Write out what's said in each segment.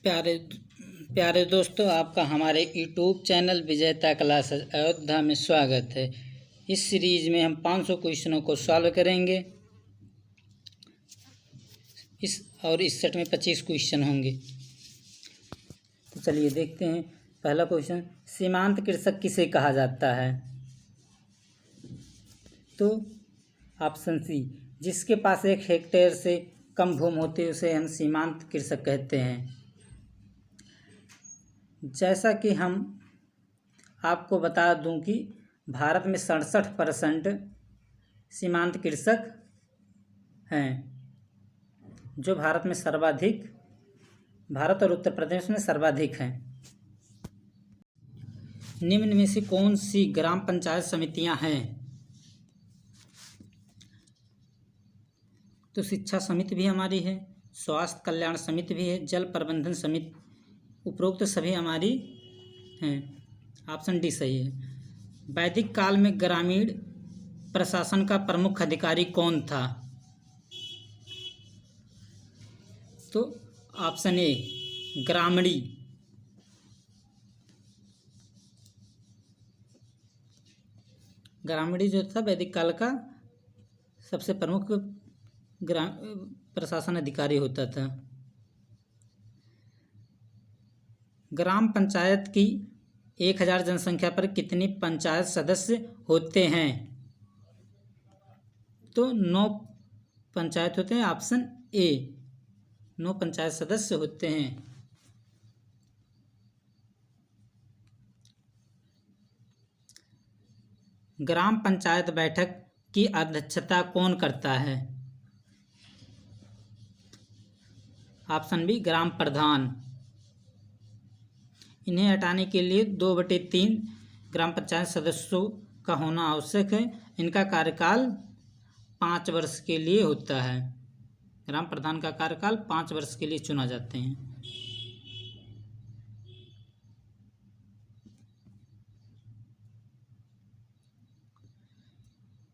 प्यारे प्यारे दोस्तों, आपका हमारे यूट्यूब चैनल विजेता क्लास अयोध्या में स्वागत है। इस सीरीज में हम 500 क्वेश्चनों को सॉल्व करेंगे। इस सेट में 25 क्वेश्चन होंगे। तो चलिए देखते हैं। पहला क्वेश्चन, सीमांत कृषक किसे कहा जाता है? तो ऑप्शन सी, जिसके पास 1 हेक्टेयर से कम भूमि होती है उसे हम सीमांत कृषक कहते हैं। जैसा कि हम आपको बता दूं कि भारत में 67% सीमांत कृषक हैं, जो भारत में सर्वाधिक, भारत और उत्तर प्रदेश में सर्वाधिक हैं। निम्न में से कौन सी ग्राम पंचायत समितियां हैं? तो शिक्षा समिति भी हमारी है, स्वास्थ्य कल्याण समिति भी है, जल प्रबंधन समिति, उपरोक्त सभी हमारी हैं। ऑप्शन डी सही है। वैदिक काल में ग्रामीण प्रशासन का प्रमुख अधिकारी कौन था? तो ऑप्शन ए, ग्रामणी। ग्रामणी जो था वैदिक काल का सबसे प्रमुख ग्राम प्रशासन अधिकारी होता था। ग्राम पंचायत की 1000 जनसंख्या पर कितनी पंचायत सदस्य होते हैं? तो 9 पंचायत होते हैं। ऑप्शन ए, 9 पंचायत सदस्य होते हैं। ग्राम पंचायत बैठक की अध्यक्षता कौन करता है? ऑप्शन बी, ग्राम प्रधान। इन्हें हटाने के लिए 2/3 ग्राम पंचायत सदस्यों का होना आवश्यक है। इनका कार्यकाल 5 वर्ष के लिए होता है। ग्राम प्रधान का कार्यकाल 5 वर्ष के लिए चुना जाते हैं।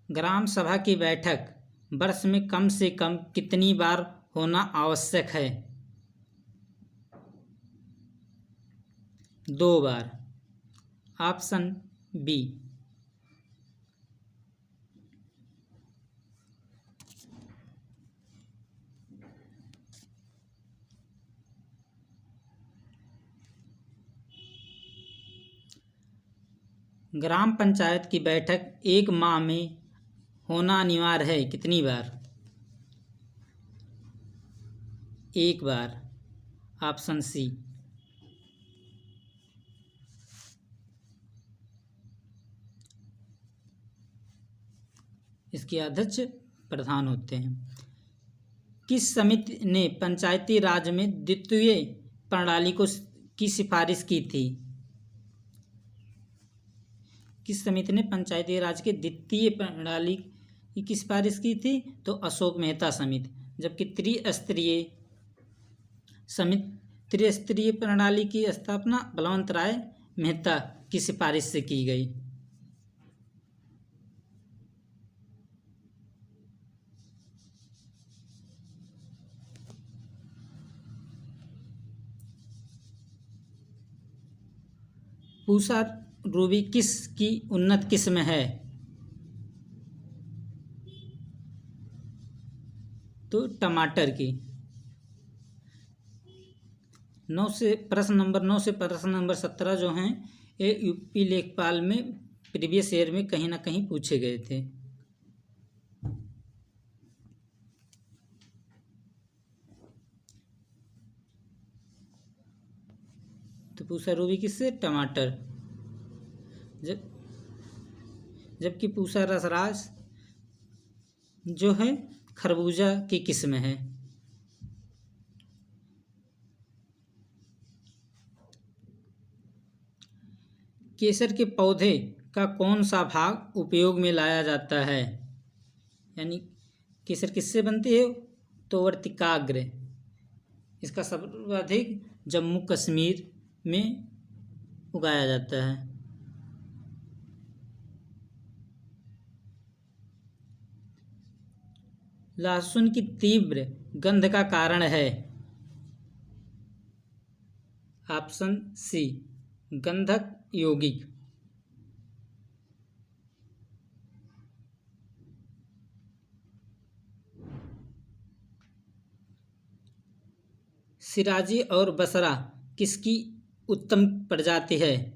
ग्राम सभा की बैठक वर्ष में कम से कम कितनी बार होना आवश्यक है? 2 बार। Option b. ग्राम पंचायत की बैठक 1 माह में होना अनिवार्य है, कितनी बार? 1 बार। Option C. इसके अध्यक्ष प्रधान होते हैं। किस समिति ने पंचायती राज में द्वितीय प्रणाली की सिफारिश की थी? किस समिति ने पंचायती राज के द्वितीय प्रणाली की सिफारिश की थी? तो अशोक मेहता समिति। जबकि त्रिस्तरीय प्रणाली की स्थापना बलवंत राय मेहता की सिफारिश से की गई। पूसा रूबी किस की उन्नत किस्म है? तो टमाटर की। 9 से प्रश्न नंबर 9 से प्रश्न नंबर 17 जो हैं, ये यूपी लेखपाल में प्रीवियस ईयर में कहीं ना कहीं पूछे गए थे। तो पूसा रूबी किससे? टमाटर। जबकि पूसा रसराज जो है खरबूजा की किस्म है। केसर के पौधे का कौन सा भाग उपयोग में लाया जाता है? यानी केसर किससे बनती है? तो वर्तिकाग्र। इसका सर्वाधिक जम्मू कश्मीर में उगाया जाता है। लहसुन की तीव्र गंध का कारण है? ऑप्शन सी गंधक यौगिक। सिराजी और बसरा किसकी उत्तम प्रजाति है?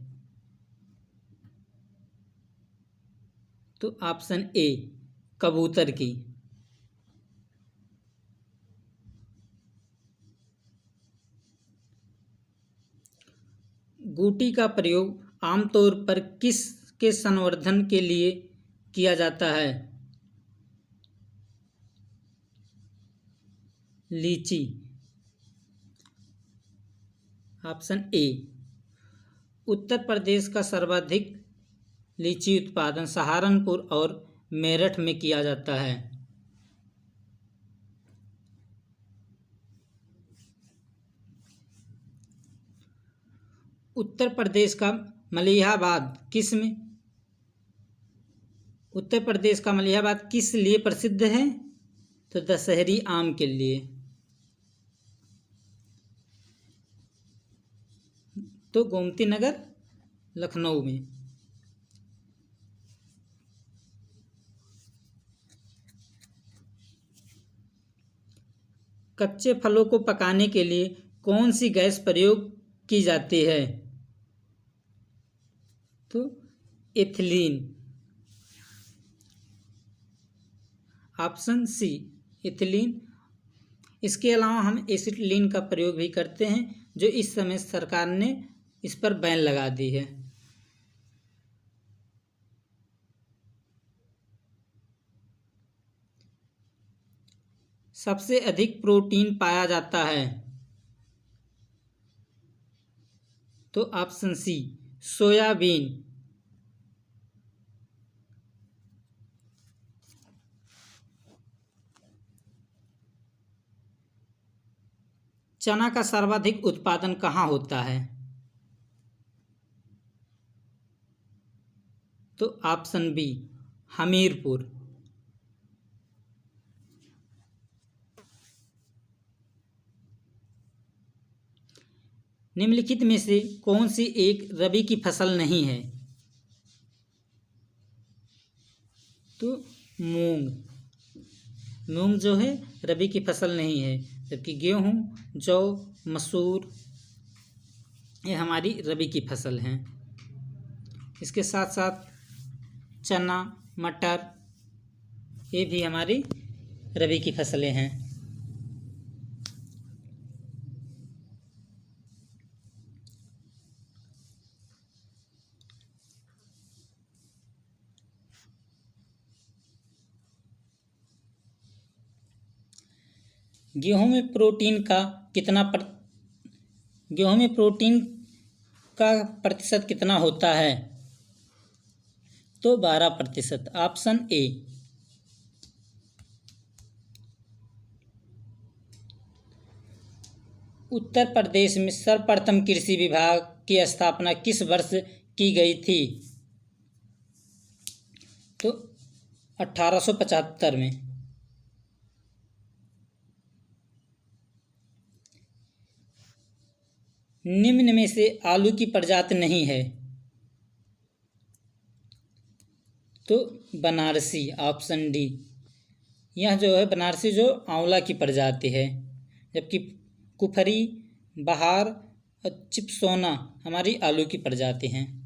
तो ऑप्शन ए कबूतर की। गूटी का प्रयोग आमतौर पर किस के संवर्धन के लिए किया जाता है? लीची। ऑप्शन ए उत्तर प्रदेश का सर्वाधिक लीची उत्पादन सहारनपुर और मेरठ में किया जाता है। उत्तर प्रदेश का मलिहाबाद किस लिए प्रसिद्ध है? तो दशहरी आम के लिए। तो गोमती नगर लखनऊ में। कच्चे फलों को पकाने के लिए कौन सी गैस प्रयोग की जाती है? तो एथिलीन। Option C ethylene. इसके अलावा हम एसिटिलीन का प्रयोग भी करते हैं, जो इस समय सरकार ने इस पर बैन लगा दी है। सबसे अधिक प्रोटीन पाया जाता है? तो ऑप्शन सी सोयाबीन। चना का सर्वाधिक उत्पादन कहाँ होता है? तो ऑप्शन बी हमीरपुर। निम्नलिखित में से कौन सी एक रबी की फसल नहीं है? तो मूंग जो है रबी की फसल नहीं है, जबकि गेहूँ, जौ, मसूर ये हमारी रबी की फसल हैं। इसके साथ साथ चना, मटर ये भी हमारी रबी की फसलें हैं। गेहूं में प्रोटीन का प्रतिशत कितना होता है? तो 12%। Option A. उत्तर प्रदेश में सर्वप्रथम कृषि विभाग की स्थापना किस वर्ष की गई थी? तो 1875 में। निम्न में से आलू की प्रजाति नहीं है? तो बनारसी। Option D. यह जो है बनारसी जो आंवला की प्रजाति है, जबकि कुफरी, बहार और चिपसोना हमारी आलू की प्रजाति हैं।